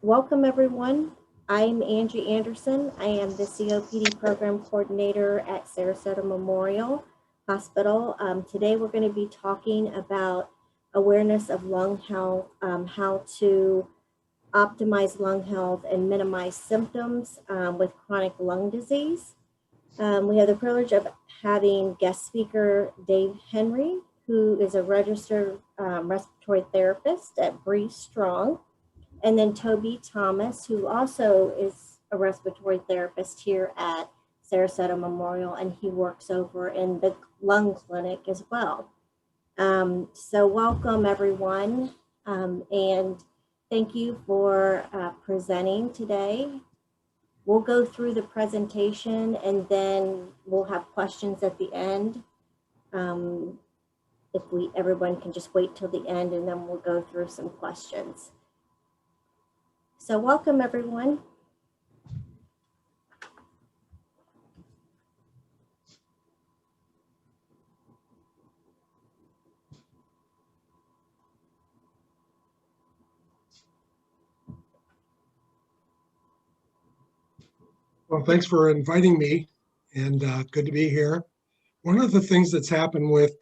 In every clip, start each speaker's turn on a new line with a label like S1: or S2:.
S1: Welcome everyone. I'm Angie Anderson. I am the COPD Program Coordinator at Sarasota Memorial Hospital. Today we're going to be talking about awareness of lung health, how to optimize lung health and minimize symptoms with chronic lung disease. We have the privilege of having guest speaker Dave Henry, who is a registered respiratory therapist at Breathe Strong, and then Toby Thomas, who also is a respiratory therapist here at Sarasota Memorial, and he works over in the lung clinic as well. So welcome everyone, and thank you for presenting today. We'll go through the presentation and then we'll have questions at the end. If everyone can just wait till the end and then we'll go through some questions. So welcome everyone.
S2: Well, thanks for inviting me, and good to be here. One of the things that's happened with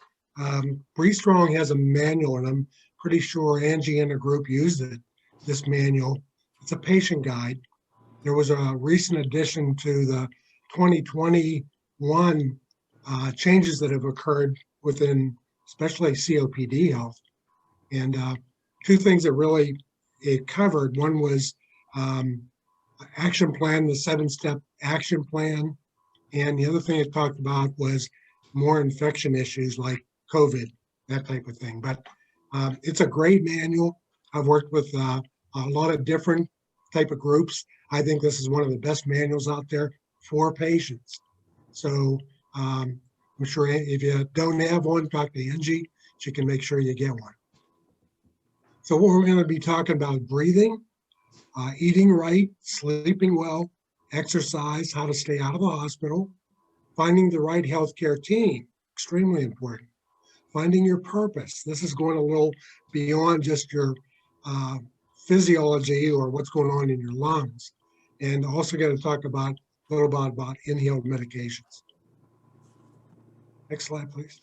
S2: Breathe Strong has a manual, and I'm pretty sure Angie and her group used it, this manual. It's a patient guide. There was a recent addition to the 2021 changes that have occurred within, especially COPD health. And two things that really it covered. One was action plan, the 7-step action plan. And the other thing it talked about was more infection issues like COVID, that type of thing. But it's a great manual. I've worked with a lot of different type of groups. I think this is one of the best manuals out there for patients. So I'm sure if you don't have one, talk to Angie. She can make sure you get one. So what we're going to be talking about: breathing, eating right, sleeping well, exercise, how to stay out of the hospital, finding the right healthcare team, extremely important, finding your purpose. This is going a little beyond just your physiology or what's going on in your lungs. And also going to talk about a little bit about inhaled medications. Next slide, please.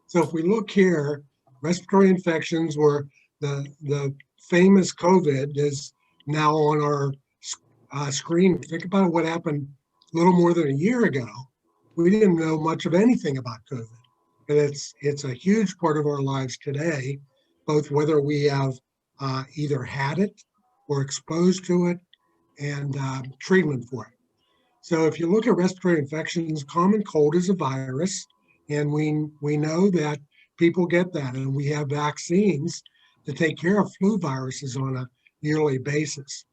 S2: So if we look here, respiratory infections were the famous COVID is now on our screen. Think about what happened a little more than a year ago. We didn't know much of anything about COVID, but it's a huge part of our lives today, both whether we have either had it or exposed to it and treatment for it. So if you look at respiratory infections, common cold is a virus, and we know that people get that, and we have vaccines to take care of flu viruses on a yearly basis.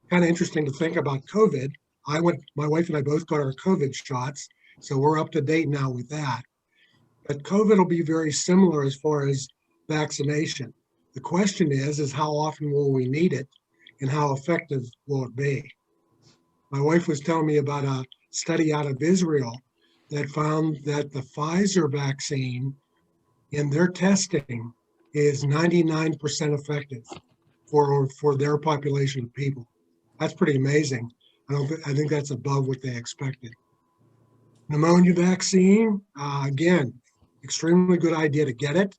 S2: Kind of interesting to think about COVID. My wife and I both got our COVID shots, so we're up to date now with that. But COVID will be very similar as far as vaccination. The question is how often will we need it and how effective will it be? My wife was telling me about a study out of Israel that found that the Pfizer vaccine in their testing is 99% effective for their population of people. That's pretty amazing. I think that's above what they expected. Pneumonia vaccine, again, extremely good idea to get it.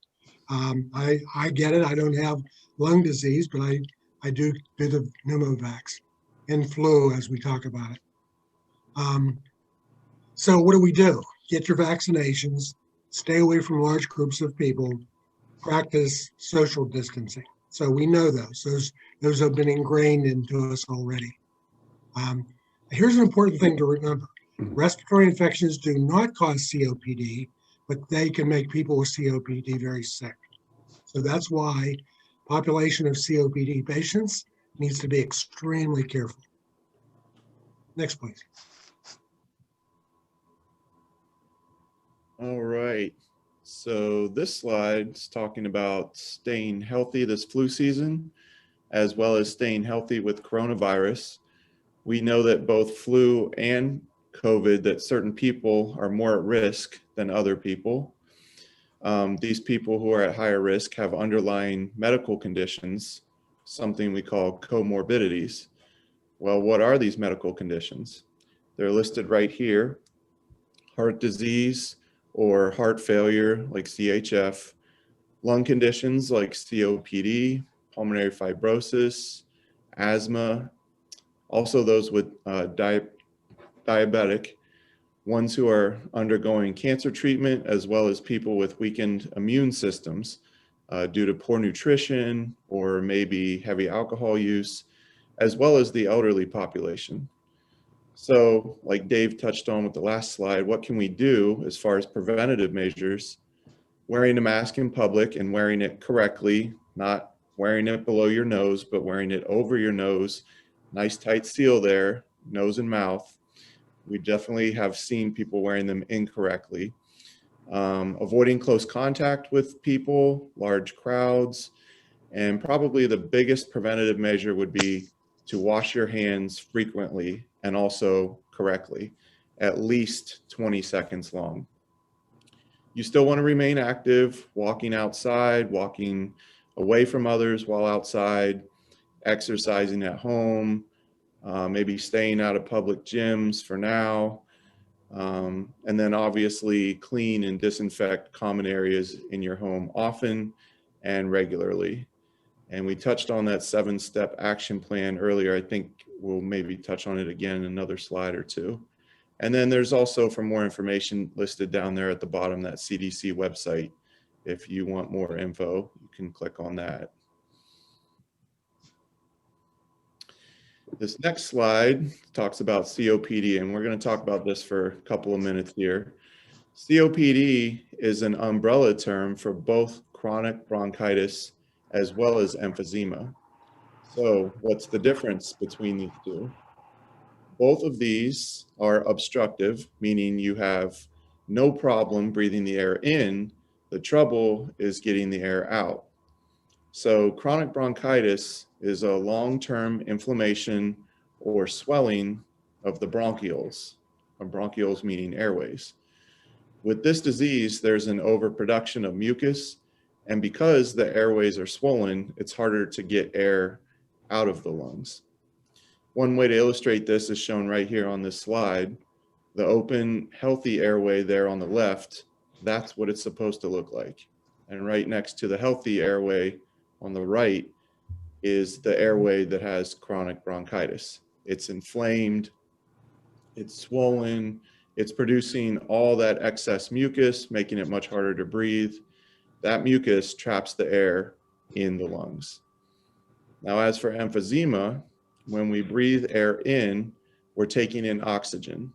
S2: I get it. I don't have lung disease, but I do the pneumovax and flu as we talk about it. So what do? Get your vaccinations, stay away from large groups of people, practice social distancing. So we know those have been ingrained into us already. Here's an important thing to remember. Respiratory infections do not cause COPD, but they can make people with COPD very sick. So that's why population of COPD patients needs to be extremely careful. Next, please.
S3: All right. So this slide's talking about staying healthy this flu season, as well as staying healthy with coronavirus. We know that both flu and COVID that certain people are more at risk than other people. These people who are at higher risk have underlying medical conditions, something we call comorbidities. Well, what are these medical conditions? They're listed right here: heart disease or heart failure like CHF, lung conditions like COPD, pulmonary fibrosis, asthma, also those with diabetic, ones who are undergoing cancer treatment, as well as people with weakened immune systems due to poor nutrition or maybe heavy alcohol use, as well as the elderly population. So, like Dave touched on with the last slide, what can we do as far as preventative measures? Wearing a mask in public and wearing it correctly, not wearing it below your nose, but wearing it over your nose. Nice tight seal there, nose and mouth. We definitely have seen people wearing them incorrectly. Avoiding close contact with people, large crowds, and probably the biggest preventative measure would be to wash your hands frequently and also correctly, at least 20 seconds long. You still want to remain active, walking outside, walking away from others while outside, exercising at home, maybe staying out of public gyms for now. And then obviously clean and disinfect common areas in your home often and regularly. And we touched on that 7-step action plan earlier. I think we'll maybe touch on it again in another slide or two. And then there's also, for more information, listed down there at the bottom, that CDC website. If you want more info, you can click on that. This next slide talks about COPD, and we're going to talk about this for a couple of minutes here. COPD is an umbrella term for both chronic bronchitis as well as emphysema. So what's the difference between these two? Both of these are obstructive, meaning you have no problem breathing the air in. The trouble is getting the air out. So chronic bronchitis is a long-term inflammation or swelling of the bronchioles, bronchioles meaning airways. With this disease, there's an overproduction of mucus, and because the airways are swollen, it's harder to get air out of the lungs. One way to illustrate this is shown right here on this slide. The open, healthy airway there on the left, that's what it's supposed to look like. And right next to the healthy airway on the right is the airway that has chronic bronchitis. It's inflamed, it's swollen, it's producing all that excess mucus, making it much harder to breathe. That mucus traps the air in the lungs. Now, as for emphysema, when we breathe air in, we're taking in oxygen.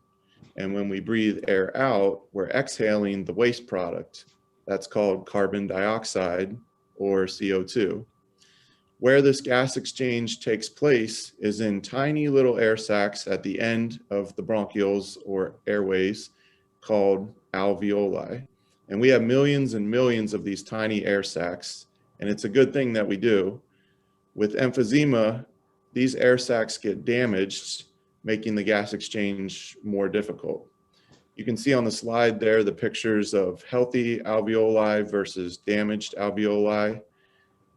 S3: And when we breathe air out, we're exhaling the waste product. That's called carbon dioxide, or CO2. Where this gas exchange takes place is in tiny little air sacs at the end of the bronchioles or airways called alveoli. And we have millions and millions of these tiny air sacs, and it's a good thing that we do. With emphysema, these air sacs get damaged, making the gas exchange more difficult. You can see on the slide there the pictures of healthy alveoli versus damaged alveoli.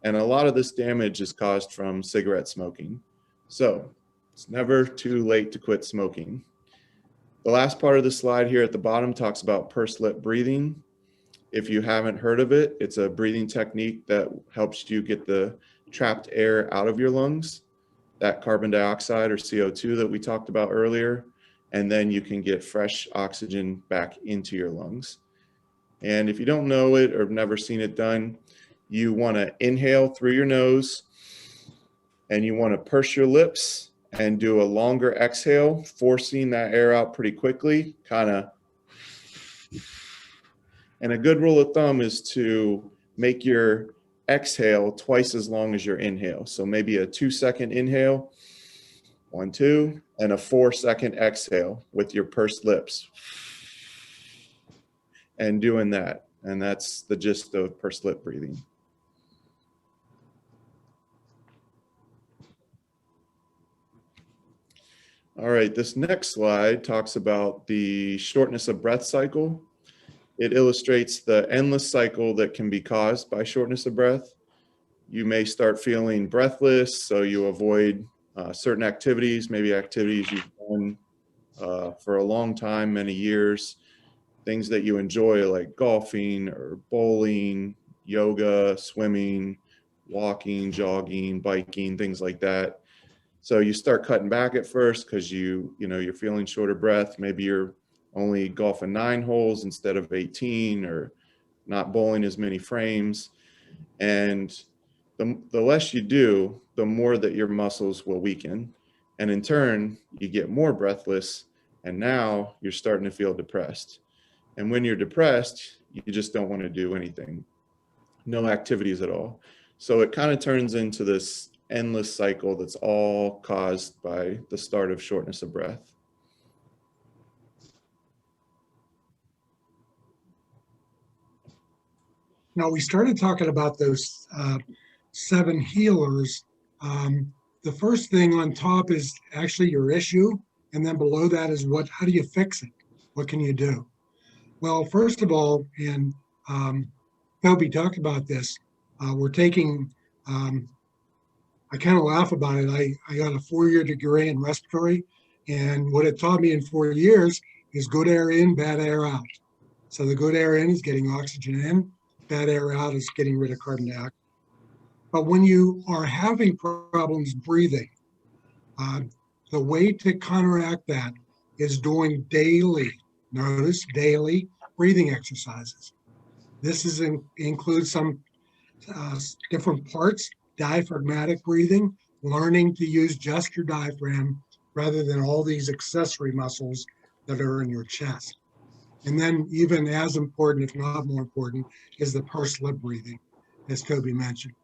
S3: And a lot of this damage is caused from cigarette smoking. So it's never too late to quit smoking. The last part of the slide here at the bottom talks about pursed lip breathing. If you haven't heard of it, it's a breathing technique that helps you get the trapped air out of your lungs, that carbon dioxide or CO2 that we talked about earlier, and then you can get fresh oxygen back into your lungs. And if you don't know it or have never seen it done, you want to inhale through your nose and you want to purse your lips and do a longer exhale, forcing that air out pretty quickly, kind of. And a good rule of thumb is to make your exhale twice as long as your inhale. So maybe a 2-second inhale, 1, 2, and a 4-second exhale with your pursed lips. And doing that. And that's the gist of pursed lip breathing. All right, this next slide talks about the shortness of breath cycle. It illustrates the endless cycle that can be caused by shortness of breath. You may start feeling breathless, so you avoid certain activities, maybe activities you've done for a long time, many years, things that you enjoy like golfing or bowling, yoga, swimming, walking, jogging, biking, things like that. So you start cutting back at first because you're feeling short of breath. Maybe you're only golfing 9 holes instead of 18, or not bowling as many frames. And the less you do, the more that your muscles will weaken. And in turn, you get more breathless. And now you're starting to feel depressed. And when you're depressed, you just don't want to do anything, no activities at all. So it kind of turns into this endless cycle that's all caused by the start of shortness of breath.
S2: Now, we started talking about those 7 healers. The first thing on top is actually your issue, and then below that is how do you fix it? What can you do? Well, first of all, and Toby talked about this, we're taking, I kind of laugh about it. I got a 4-year degree in respiratory, and what it taught me in 4 years is good air in, bad air out. So the good air in is getting oxygen in, bad air out is getting rid of carbon dioxide. But when you are having problems breathing, the way to counteract that is doing daily, notice daily breathing exercises. This includes some different parts, diaphragmatic breathing, learning to use just your diaphragm rather than all these accessory muscles that are in your chest. And then even as important, if not more important, is the pursed lip breathing, as Toby mentioned.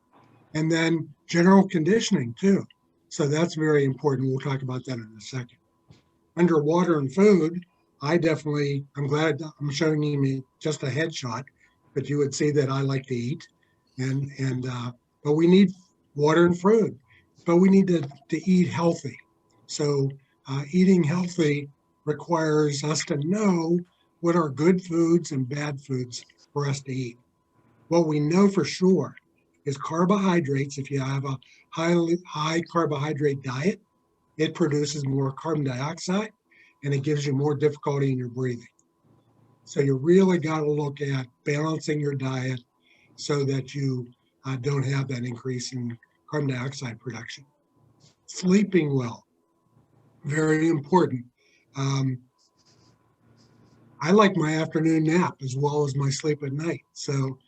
S2: And then general conditioning too. So that's very important. We'll talk about that in a second. Under water and food, I'm glad I'm showing you just a headshot, but you would see that I like to eat. But we need water and food, but we need to eat healthy. So eating healthy requires us to know what are good foods and bad foods for us to eat. What we know for sure is carbohydrates. If you have a high carbohydrate diet, it produces more carbon dioxide and it gives you more difficulty in your breathing. So you really got to look at balancing your diet so that you don't have that increase in carbon dioxide production. Sleeping well, very important. I like my afternoon nap as well as my sleep at night. So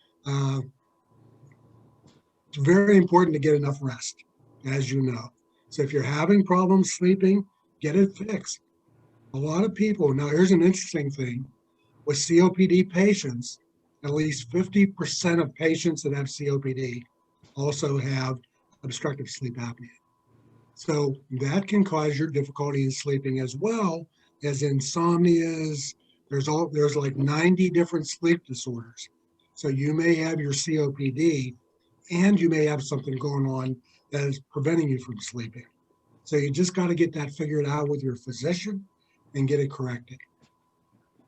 S2: it's very important to get enough rest, as you know. So if you're having problems sleeping, get it fixed. A lot of people, now here's an interesting thing, with COPD patients, at least 50% of patients that have COPD also have obstructive sleep apnea. So that can cause your difficulty in sleeping as well as insomnias. There's like 90 different sleep disorders. So you may have your COPD and you may have something going on that is preventing you from sleeping. So you just got to get that figured out with your physician and get it corrected.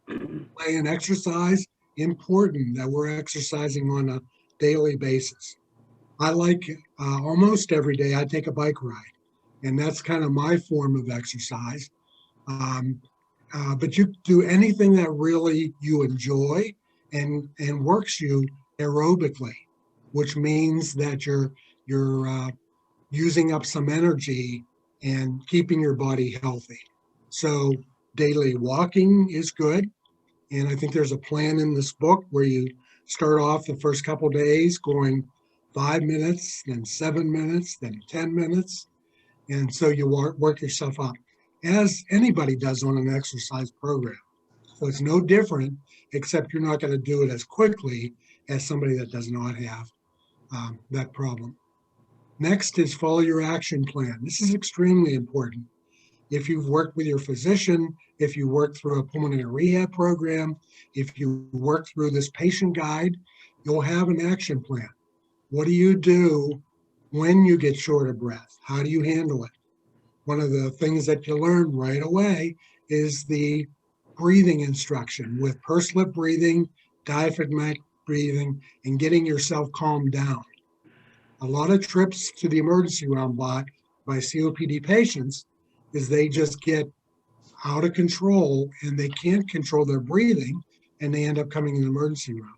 S2: Play and exercise, important that we're exercising on a daily basis. I like almost every day I take a bike ride, and that's kind of my form of exercise. But you do anything that really you enjoy and works you aerobically, which means that you're using up some energy and keeping your body healthy. So daily walking is good. And I think there's a plan in this book where you start off the first couple of days going 5 minutes, then 7 minutes, then 10 minutes. And so you work yourself up, as anybody does on an exercise program. So it's no different, except you're not going to do it as quickly as somebody that does not have that problem. Next is follow your action plan. This is extremely important. If you've worked with your physician, if you work through a pulmonary rehab program, if you work through this patient guide, you'll have an action plan. What do you do when you get short of breath? How do you handle it? one of the things that you learn right away is the breathing instruction with pursed lip breathing, diaphragmatic breathing, and getting yourself calmed down. A lot of trips to the emergency room by COPD patients is they just get out of control and they can't control their breathing and they end up coming in the emergency room.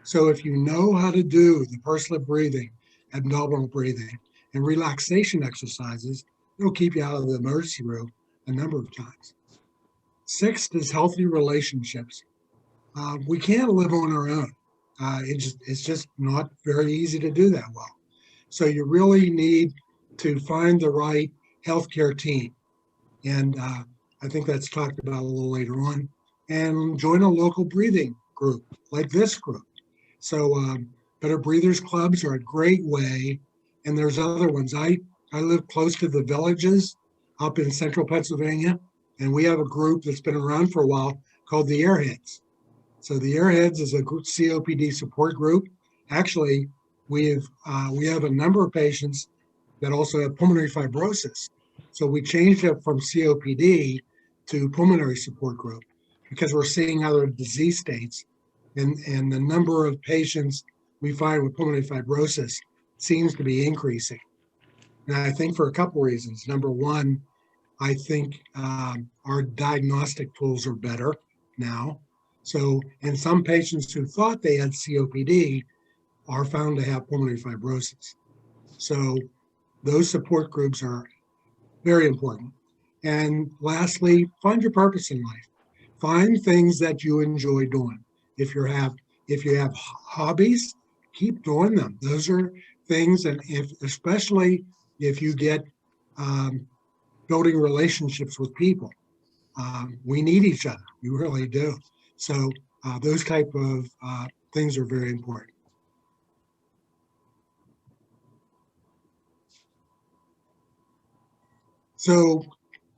S2: So if you know how to do the pursed lip breathing, abdominal breathing, and relaxation exercises, it'll keep you out of the emergency room a number of times. Sixth is healthy relationships. We can't live on our own. It's just not very easy to do that well. So you really need to find the right healthcare team. And I think that's talked about a little later on. And join a local breathing group like this group. So Better Breathers Clubs are a great way. And there's other ones. I live close to the Villages up in central Pennsylvania. And we have a group that's been around for a while called the Airheads. So the Airheads is a COPD support group. Actually, we have a number of patients that also have pulmonary fibrosis. So we changed it from COPD to pulmonary support group because we're seeing other disease states, and the number of patients we find with pulmonary fibrosis seems to be increasing. And I think for a couple reasons. Number one, I think our diagnostic tools are better now. So, and some patients who thought they had COPD are found to have pulmonary fibrosis. So those support groups are very important. And lastly, find your purpose in life. Find things that you enjoy doing. If you have hobbies, keep doing them. Those are things, and especially if you get building relationships with people. We need each other. We really do. So those type of things are very important. So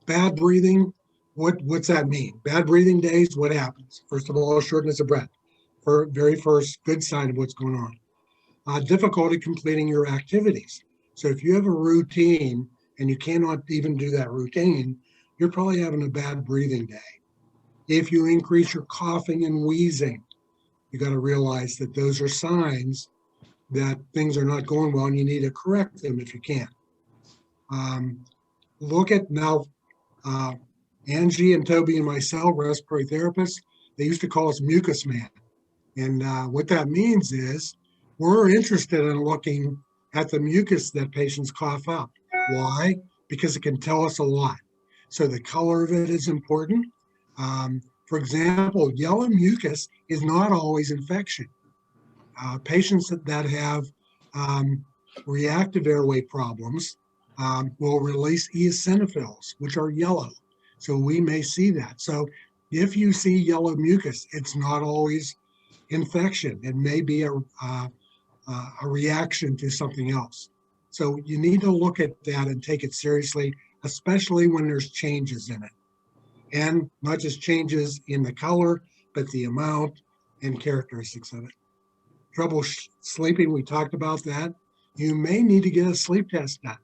S2: bad breathing, what's that mean? Bad breathing days, what happens? First of all, shortness of breath. For very first good sign of what's going on. Difficulty completing your activities. So if you have a routine and you cannot even do that routine, you're probably having a bad breathing day. If you increase your coughing and wheezing, you got to realize that those are signs that things are not going well and you need to correct them if you can. Look at now, Angie and Toby and myself, respiratory therapists, they used to call us mucus man. And what that means is we're interested in looking at the mucus that patients cough up. Why? Because it can tell us a lot. So the color of it is important. For example, yellow mucus is not always infection. Patients that have reactive airway problems will release eosinophils, which are yellow. So we may see that. So if you see yellow mucus, it's not always infection. It may be a reaction to something else. So you need to look at that and take it seriously, especially when there's changes in it. And not just changes in the color, but the amount and characteristics of it. Trouble sleeping, we talked about that. You may need to get a sleep test done.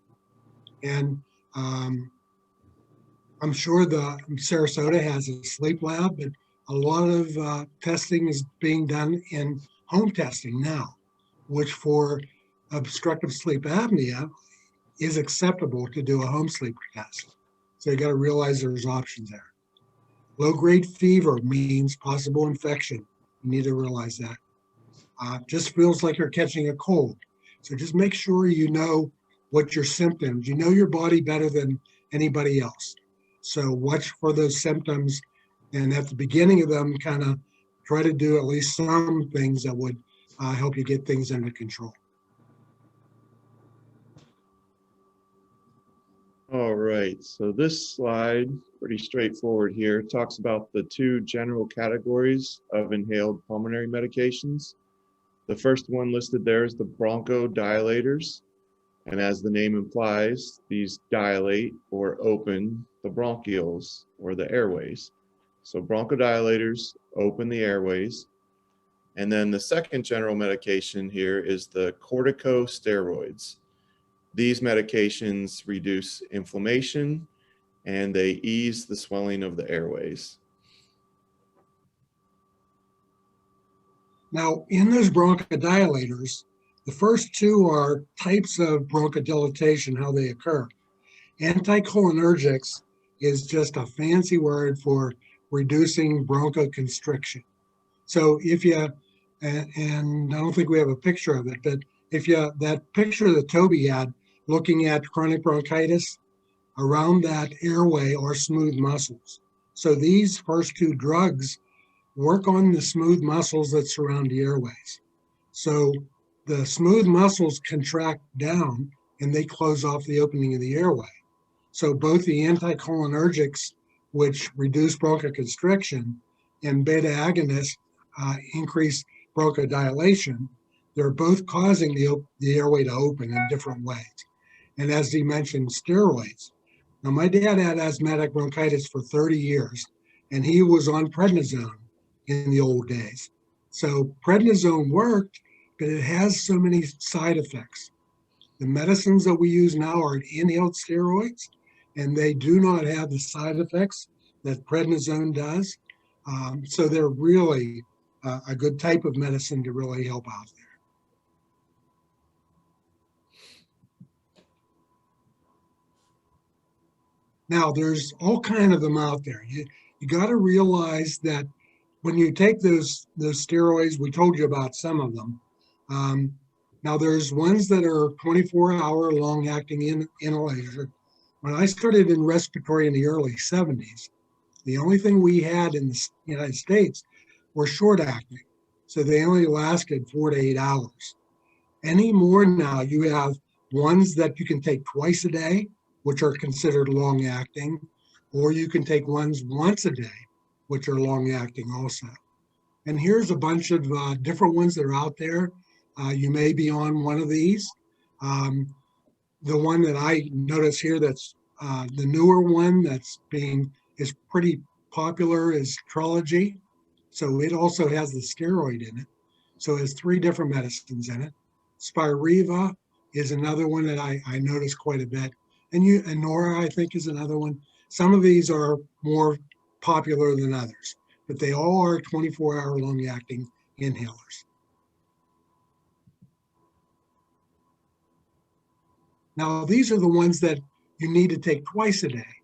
S2: And I'm sure the Sarasota has a sleep lab, but a lot of testing is being done in home testing now, which for obstructive sleep apnea is acceptable to do a home sleep test. So you got to realize there's options there. Low-grade fever means possible infection. You need to realize that. Just feels like you're catching a cold. So just make sure you know what your symptoms, you know your body better than anybody else. So watch for those symptoms, and at the beginning of them, kind of try to do at least some things that would help you get things under control.
S3: All right, so this slide, pretty straightforward here, talks about the two general categories of inhaled pulmonary medications. The first one listed there is the bronchodilators, and as the name implies, these dilate or open the bronchioles or the airways. So bronchodilators open the airways. And then the second general medication here is the corticosteroids. These medications reduce inflammation and they ease the swelling of the airways.
S2: Now, in those bronchodilators, the first two are types of bronchodilation, how they occur. Anticholinergics is just a fancy word for reducing bronchoconstriction. So if you, and I don't think we have a picture of it, but if you, that picture that Toby had looking at chronic bronchitis, around that airway are smooth muscles. So these first two drugs work on the smooth muscles that surround the airways. So the smooth muscles contract down and they close off the opening of the airway. So both the anticholinergics, which reduce bronchoconstriction, and beta agonists increase bronchodilation, they're both causing the airway to open in different ways. And as he mentioned, steroids. Now, my dad had asthmatic bronchitis for 30 years, and he was on prednisone in the old days. So prednisone worked, but it has so many side effects. The medicines that we use now are inhaled steroids, and they do not have the side effects that prednisone does. So they're really a good type of medicine to really help out there. Now, there's all kinds of them out there. You got to realize that when you take those steroids, we told you about some of them. Now, there's ones that are 24-hour long-acting inhaler. When I started in respiratory in the early 70s, the only thing we had in the United States were short-acting. So they only lasted 4 to 8 hours. Anymore now, you have ones that you can take twice a day, which are considered long-acting, or you can take ones once a day, which are long-acting also. And here's a bunch of different ones that are out there. You may be on one of these. The one that I notice here that's the newer one is pretty popular is Trelegy. So it also has the steroid in it. So it has 3 different medicines in it. Spiriva is another one that I notice quite a bit. And Nora, I think, is another one. Some of these are more popular than others, but they all are 24-hour long-acting inhalers. Now, these are the ones that you need to take twice a day.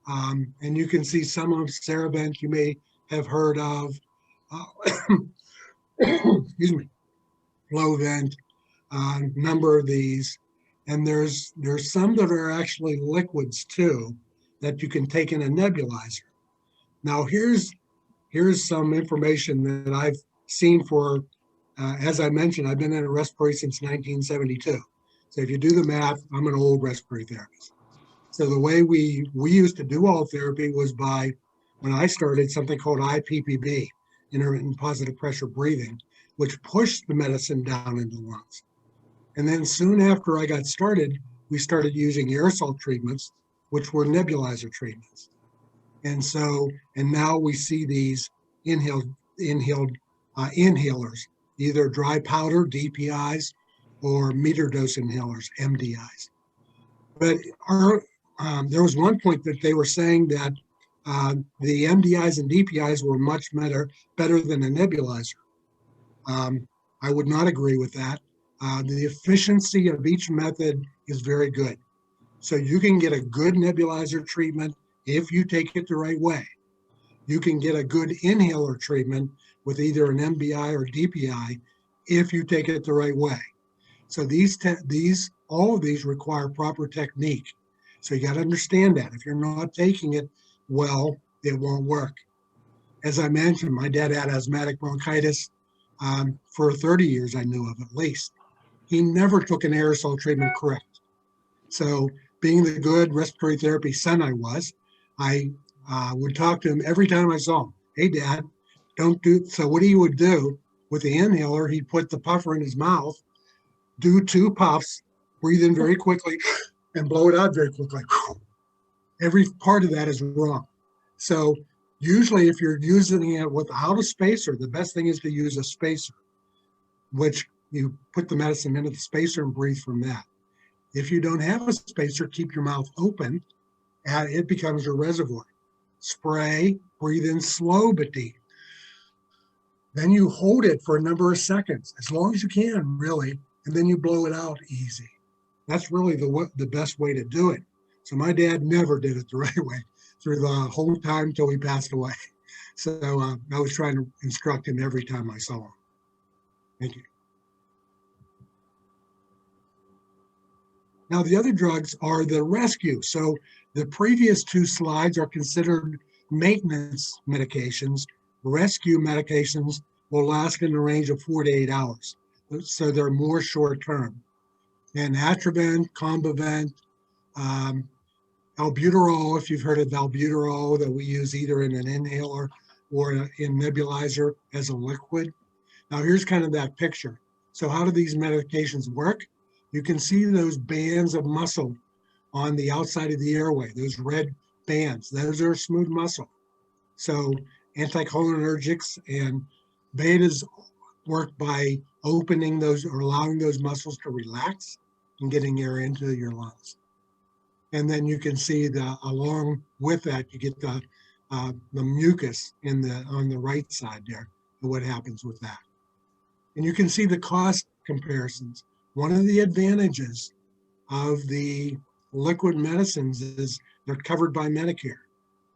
S2: And you can see some of them, Ceravent, you may have heard of. Excuse me, Flovent, number of these. And there's some that are actually liquids too that you can take in a nebulizer. Now here's some information that I've seen for, as I mentioned, I've been in respiratory since 1972. So if you do the math, I'm an old respiratory therapist. So the way we used to do all therapy was by, when I started, something called IPPB, intermittent positive pressure breathing, which pushed the medicine down into the lungs. And then soon after I got started, we started using aerosol treatments, which were nebulizer treatments. And now we see these inhaled inhalers, either dry powder, DPIs, or meter dose inhalers, MDIs. But there was one point that they were saying that the MDIs and DPIs were much better than a nebulizer. I would not agree with that. The efficiency of each method is very good. So you can get a good nebulizer treatment if you take it the right way. You can get a good inhaler treatment with either an MDI or DPI if you take it the right way. So all of these require proper technique. So you got to understand that. If you're not taking it well, it won't work. As I mentioned, my dad had asthmatic bronchitis for 30 years, I knew of at least. He never took an aerosol treatment correct. So being the good respiratory therapy son I was, I would talk to him every time I saw him. Hey, Dad, don't do. So what he would do with the inhaler, he'd put the puffer in his mouth, do 2 puffs, breathe in very quickly, and blow it out very quickly. Every part of that is wrong. So usually if you're using it without a spacer, the best thing is to use a spacer, which you put the medicine into the spacer and breathe from that. If you don't have a spacer, keep your mouth open, and it becomes your reservoir. Spray, breathe in slow but deep. Then you hold it for a number of seconds, as long as you can, really, and then you blow it out easy. That's really the best way to do it. So my dad never did it the right way through the whole time till he passed away. So I was trying to instruct him every time I saw him. Thank you. Now the other drugs are the rescue. So the previous two slides are considered maintenance medications. Rescue medications will last in the range of 4 to 8 hours. So they're more short term. And Atrovent, Combivent, albuterol, if you've heard of albuterol, that we use either in an inhaler or in nebulizer as a liquid. Now here's kind of that picture. So how do these medications work? You can see those bands of muscle on the outside of the airway, those red bands. Those are smooth muscle. So anticholinergics and betas work by opening those or allowing those muscles to relax and getting air into your lungs. And then you can see along with that, you get the mucus on the right side there, and what happens with that. And you can see the cost comparisons. One of the advantages of the liquid medicines is they're covered by Medicare.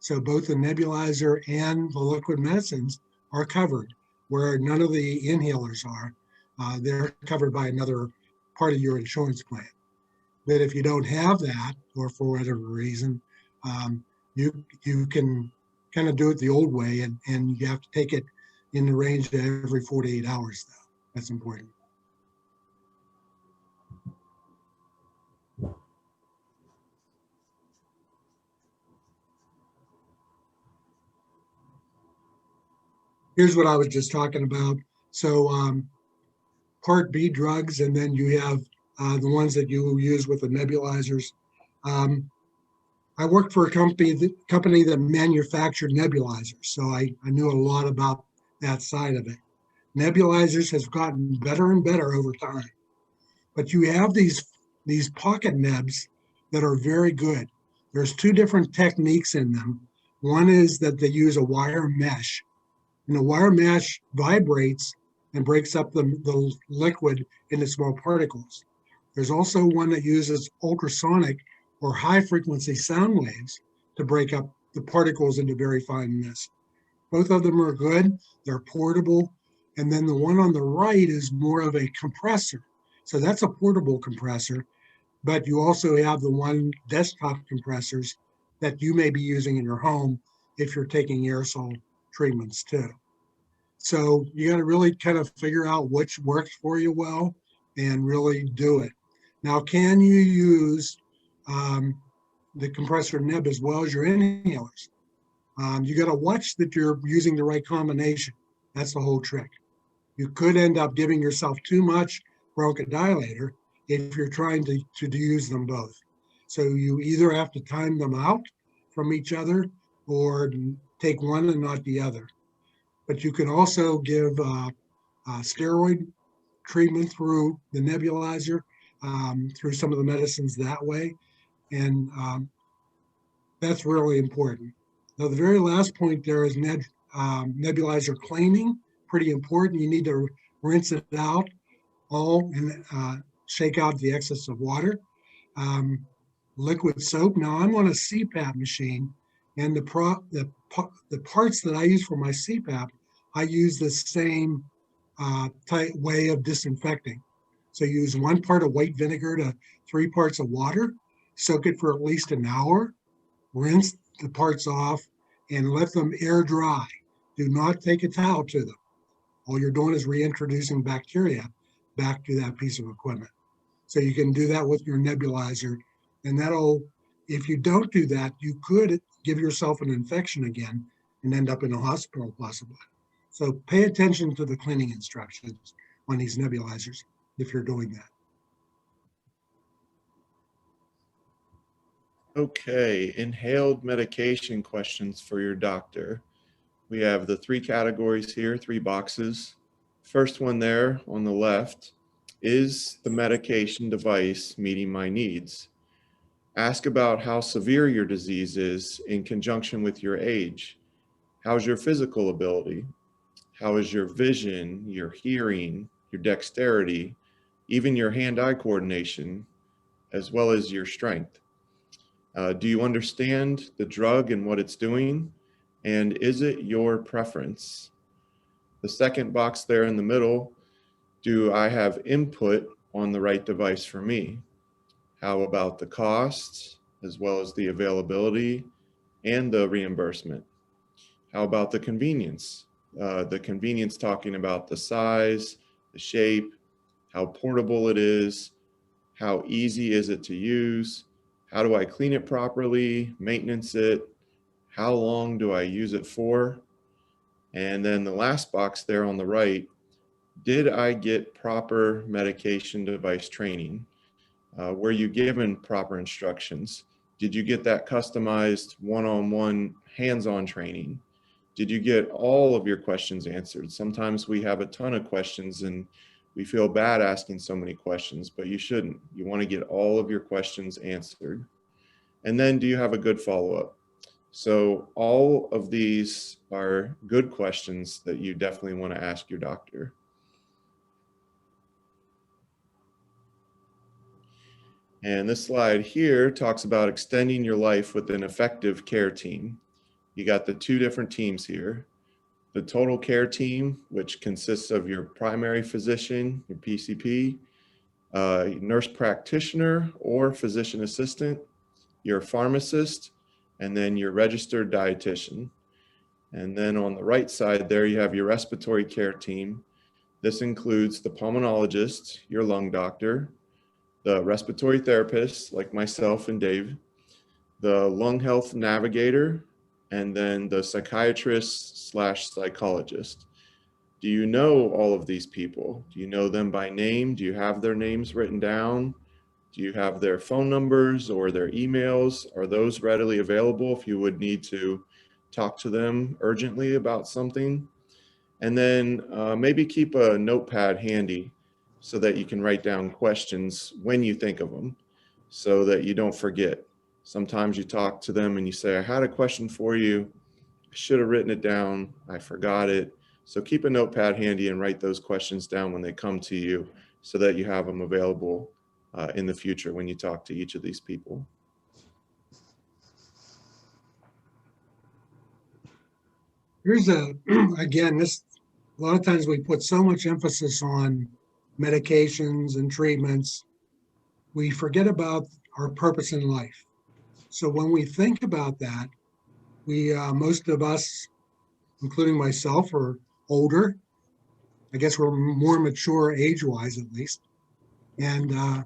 S2: So both the nebulizer and the liquid medicines are covered, where none of the inhalers are. They're covered by another part of your insurance plan. But if you don't have that, or for whatever reason, you can kind of do it the old way, and you have to take it in the range of every 48 hours, though. That's important. Here's what I was just talking about. So Part B drugs, and then you have the ones that you use with the nebulizers. I worked for a company that manufactured nebulizers, so I knew a lot about that side of it. Nebulizers has gotten better and better over time, but you have these pocket nebs that are very good. There's two different techniques in them. One is that they use a wire mesh, and the wire mesh vibrates and breaks up the liquid into small particles. There's also one that uses ultrasonic or high frequency sound waves to break up the particles into very fine mist. Both of them are good, they're portable. And then the one on the right is more of a compressor. So that's a portable compressor, but you also have the one desktop compressors that you may be using in your home if you're taking aerosol treatments too. So you got to really kind of figure out which works for you well and really do it. Now, can you use the compressor neb as well as your inhalers? You got to watch that you're using the right combination. That's the whole trick. You could end up giving yourself too much bronchodilator if you're trying to use them both. So you either have to time them out from each other or take one and not the other. But you can also give steroid treatment through the nebulizer, through some of the medicines that way. And that's really important. Now, the very last point there is nebulizer cleaning, pretty important. You need to rinse it out all and shake out the excess of water. Liquid soap. Now, I'm on a CPAP machine, and the parts that I use for my CPAP, I use the same tight way of disinfecting. So you use 1 part of white vinegar to 3 parts of water, soak it for at least an hour, rinse the parts off, and let them air dry. Do not take a towel to them. All you're doing is reintroducing bacteria back to that piece of equipment. So you can do that with your nebulizer, and that'll, if you don't do that, you could give yourself an infection again and end up in a hospital possibly. So pay attention to the cleaning instructions on these nebulizers if you're doing that.
S3: Okay, inhaled medication questions for your doctor. We have the 3 categories here, 3 boxes. First one there on the left Is the medication device meeting my needs? Ask about how severe your disease is in conjunction with your age. How's your physical ability? How is your vision, your hearing, your dexterity, even your hand-eye coordination, as well as your strength? Do you understand the drug and what it's doing? And is it your preference? The second box there in the middle, do I have input on the right device for me? How about the costs, as well as the availability and the reimbursement? How about the convenience? The convenience talking about the size, the shape, how portable it is, how easy is it to use, how do I clean it properly, maintenance it, how long do I use it for? And then the last box there on the right, did I get proper medication device training? Were you given proper instructions? Did you get that customized one-on-one hands-on training? Did you get all of your questions answered? Sometimes we have a ton of questions and we feel bad asking so many questions, but you shouldn't. You want to get all of your questions answered. And then do you have a good follow-up? So all of these are good questions that you definitely want to ask your doctor. And this slide here talks about extending your life with an effective care team. You got the two different teams here. The total care team, which consists of your primary physician, your PCP, nurse practitioner or physician assistant, your pharmacist, and then your registered dietitian. And then on the right side there, you have your respiratory care team. This includes the pulmonologist, your lung doctor, the respiratory therapist, like myself and Dave, the lung health navigator, and then the psychiatrist/psychologist. Do you know all of these people? Do you know them by name? Do you have their names written down? Do you have their phone numbers or their emails? Are those readily available if you would need to talk to them urgently about something? And then maybe keep a notepad handy so that you can write down questions when you think of them so that you don't forget. Sometimes you talk to them and you say, I had a question for you. I should have written it down. I forgot it. So keep a notepad handy and write those questions down when they come to you so that you have them available in the future when you talk to each of these people.
S2: Here's again, a lot of times we put so much emphasis on medications and treatments, we forget about our purpose in life. So when we think about that, most of us, including myself, are older. I guess we're more mature age-wise, at least. And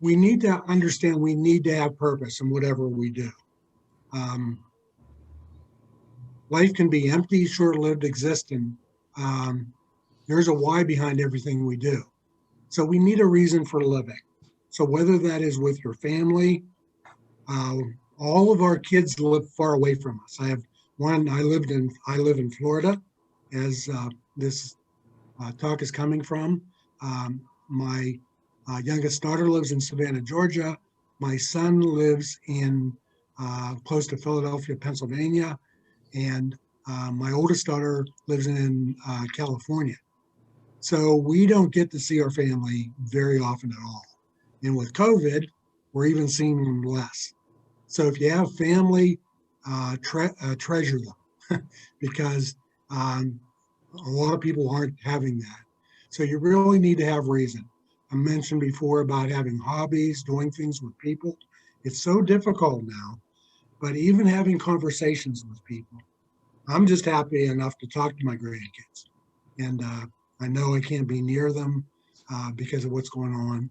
S2: we need to understand we need to have purpose in whatever we do. Life can be empty, short-lived, existing. There's a why behind everything we do. So we need a reason for living. So whether that is with your family, all of our kids live far away from us. I have one, I live in Florida, as this talk is coming from. My youngest daughter lives in Savannah, Georgia. My son lives in close to Philadelphia, Pennsylvania. And my oldest daughter lives in California. So we don't get to see our family very often at all. And with COVID, we're even seeing them less. So if you have family, treasure them because a lot of people aren't having that. So you really need to have reason. I mentioned before about having hobbies, doing things with people. It's so difficult now, but even having conversations with people. I'm just happy enough to talk to my grandkids. And I know I can't be near them because of what's going on.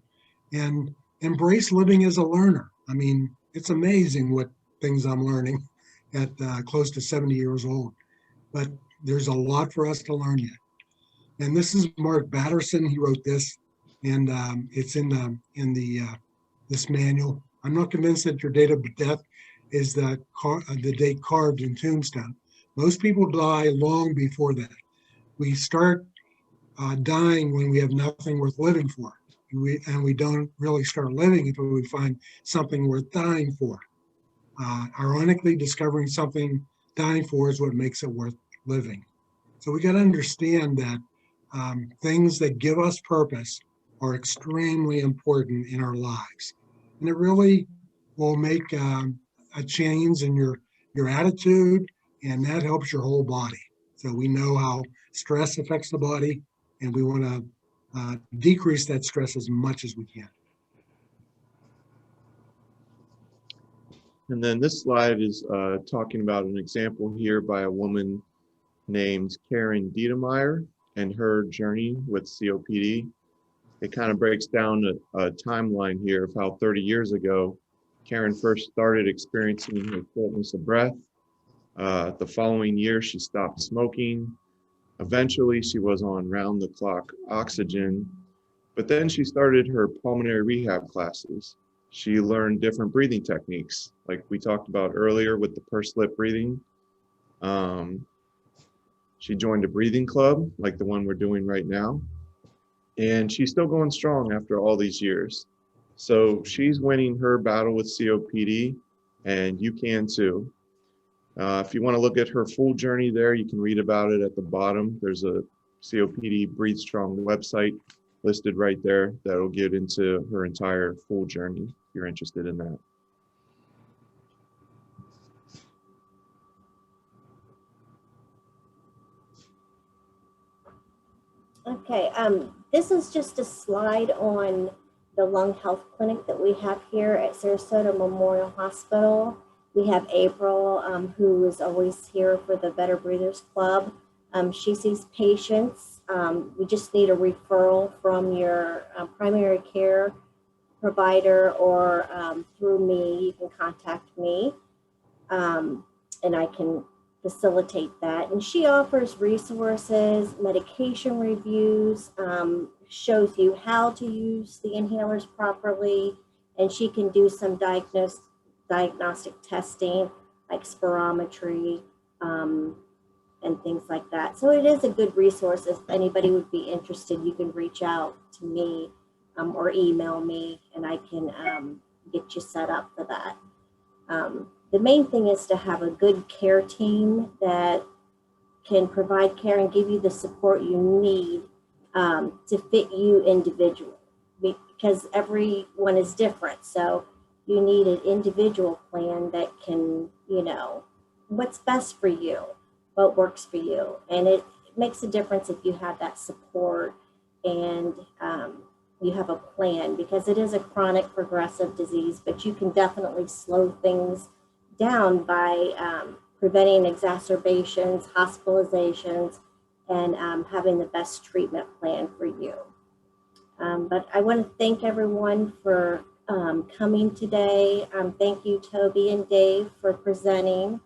S2: And embrace living as a learner. I mean, it's amazing what things I'm learning at close to 70 years old. But there's a lot for us to learn yet. And this is Mark Batterson. He wrote this, and it's in this manual. I'm not convinced that your date of death is the date carved in tombstone. Most people die long before that. We start dying when we have nothing worth living for. And we don't really start living until we find something worth dying for. Ironically, discovering something dying for is what makes it worth living. So we got to understand that things that give us purpose are extremely important in our lives. And it really will make a change in your attitude, and that helps your whole body. So we know how stress affects the body, and we want to decrease that stress as much as we can.
S3: And then this slide is talking about an example here by a woman named Karen Dietemeyer and her journey with COPD. It kind of breaks down a timeline here of how 30 years ago, Karen first started experiencing her shortness of breath. The following year, she stopped smoking. Eventually, she was on round-the-clock oxygen, but then she started her pulmonary rehab classes. She learned different breathing techniques, like we talked about earlier with the pursed lip breathing. She joined a breathing club, like the one we're doing right now, and she's still going strong after all these years. So she's winning her battle with COPD, and you can too. If you want to look at her full journey there, you can read about it at the bottom. There's a COPD Breathe Strong website listed right there that'll get into her entire full journey if you're interested in that.
S1: Okay, this is just a slide on the lung health clinic that we have here at Sarasota Memorial Hospital. We have April, who is always here for the Better Breathers Club. She sees patients. We just need a referral from your primary care provider, or through me, you can contact me, and I can facilitate that. And she offers resources, medication reviews, shows you how to use the inhalers properly, and she can do some diagnostic testing like spirometry and things like that. So it is a good resource. If anybody would be interested, you can reach out to me or email me, and I can get you set up for that. The main thing is to have a good care team that can provide care and give you the support you need to fit you individually, because everyone is different. So you need an individual plan that can, what's best for you, what works for you. And it makes a difference if you have that support and you have a plan, because it is a chronic progressive disease, but you can definitely slow things down by preventing exacerbations, hospitalizations, and having the best treatment plan for you. But I want to thank everyone for coming today. Thank you, Toby and Dave, for presenting.